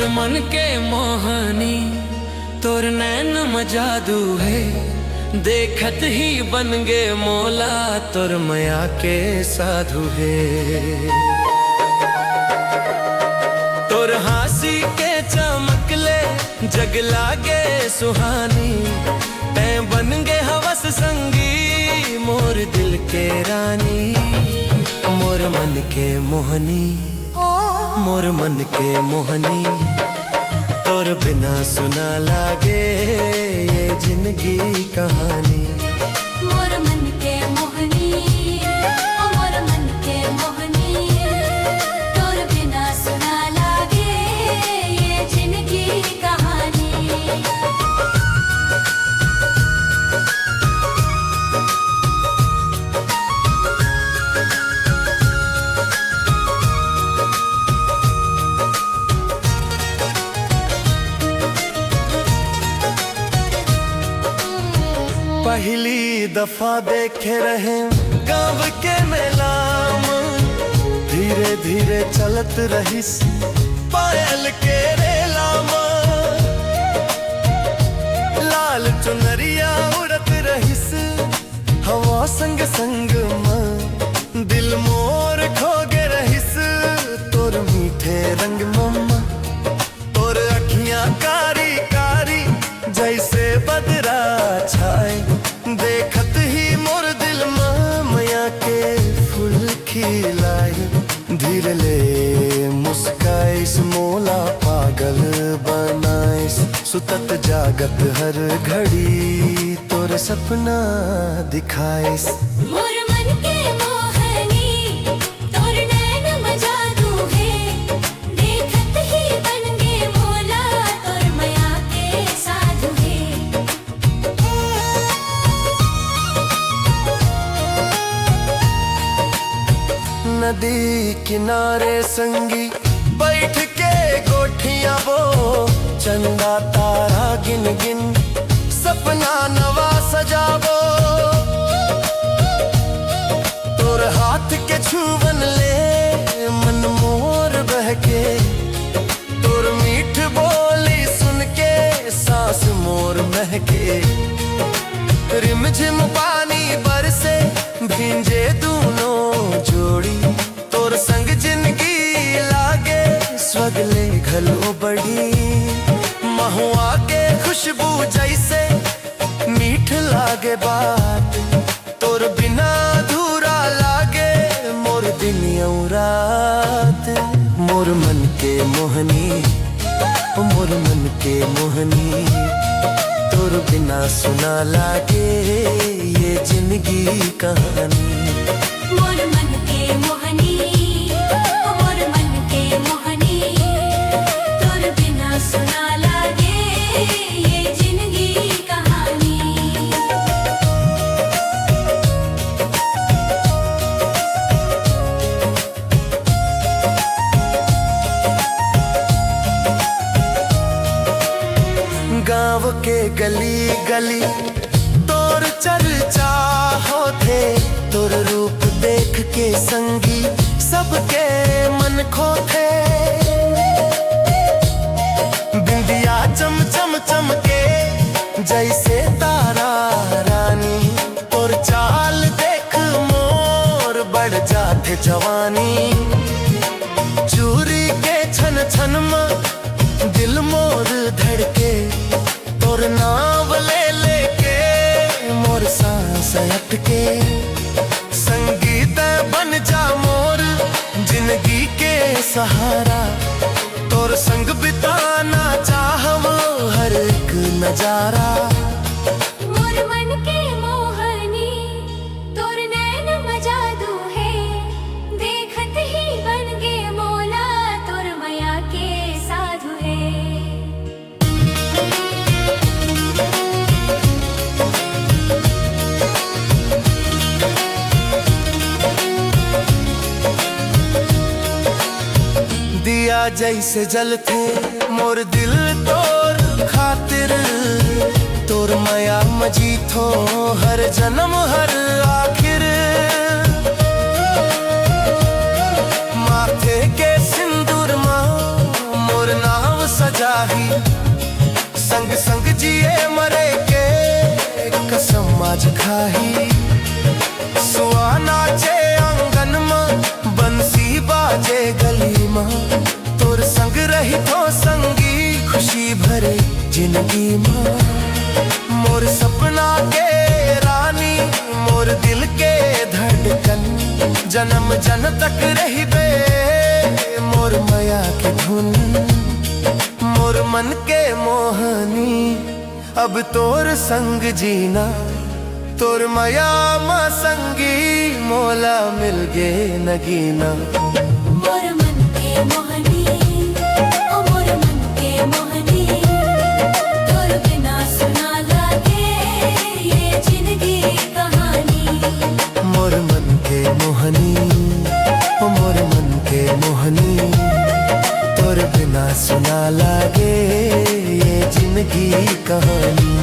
मन के मोहनी तोर नैन मजादू है, देखत ही बन गे मोला तोर मया के साधु है। तोर हासी के चमकले जग लागे सुहानी, तै बन गे हवस संगी मोर दिल के रानी। मोर मन के मोहनी, मोर मन के मोहनी, तोर बिना सुना लागे ये जिंदगी कहानी। मोर मन के मोहनी, मोर मन के मोहनी, तोर बिना सुना लागे ये जिंदगी कहानी। पहली दफा देखे रहे गाँव के मेला में, धीरे धीरे चलत रहिस पायल के रेला में। लाल चुनरिया उड़त रहिस हवा संग संग में, दिल मोर खो गे रहिस तोर मीठे रंग मम्मा। तोर अखियां कारी कारी जैसे बदरा छाए, देखत ही मोर दिल माया के फूल खिलाए। धीरे ले मुस्काइस मोला पागल बनाइस, सुतत जागत हर घड़ी तोर सपना दिखाइस। मोर मन के मोहनी, तोर नैन मजादू है, देखत ही बन गे मोला तोर मया के साधु है। नदी किनारे संगी बैठ के गोठियां वो, चंदा तारा गिन गिन सपना नवा सजावो। तोर हाथ के छुवन ले मन मोर बहके, तोर मीठ बोली सुन के सांस मोर महके। रिमझिम पानी बरसे भींजे दोनों जोड़ी, तोर संग जिंदगी लागे स्वगले घलो बड़ी। महुआ के खुशबू जैसे मीठ लागे बात, तोर बिना अधूरा लागे मोर दिन और रात। मोर मन के मोहनी, मोर मन के मोहनी, तोर बिना सुना लागे ये जिंदगी कहानी। मोर मन के मोहनी, मोर मन के मोहनी, तोर बिना सुना लागे ये जिंदगी कहानी। गाँव के गली गली तोर चर्चा होते, तोर रूप देख के संगी सबके मन खोथे। बिंदिया चम चम चमके जैसे तारा रानी, और चाल देख मोर बढ़ जाते जवानी। चूरी के छन छन में दिल मोर धड़के, तोर नाव ले लेके मोर सांस अटके। संगीत बन जा मोर जिंदगी के सहारा, तोर संग बिताना चाहव हर एक नजारा। मोर मन के मोहनी, तोर नैन मजादू है, देखत ही बन गे मोला तोर मया के साधु है। दिया जैसे जलते मोर दिल तोर खातिर, तोर माया मजीठो हर जन्म हर आखिर। माथे के सिंदूर माँ मोर नाव थाही सुआ नाचे आंगन में बंसी बाजे गली में तोर संग रही तो संगी खुशी भरे जिंदगी में मोर सपना के रानी मोर दिल के धड़कन जन्म जन तक रही बे मोर माया के धुन मोर मन के मोहनी अब तोर संग जीना तोर माया मा संगी मोला मिल गे नगीना मोर मन के मोहनी ओ मोर मन के मोहनी तोर बिना सुना लागे ये जिंदगी कहानी मोर मन के मोहनी ओ मोर मन के मोहनी तोर बिना सुना लागे ये जिंदगी कहानी।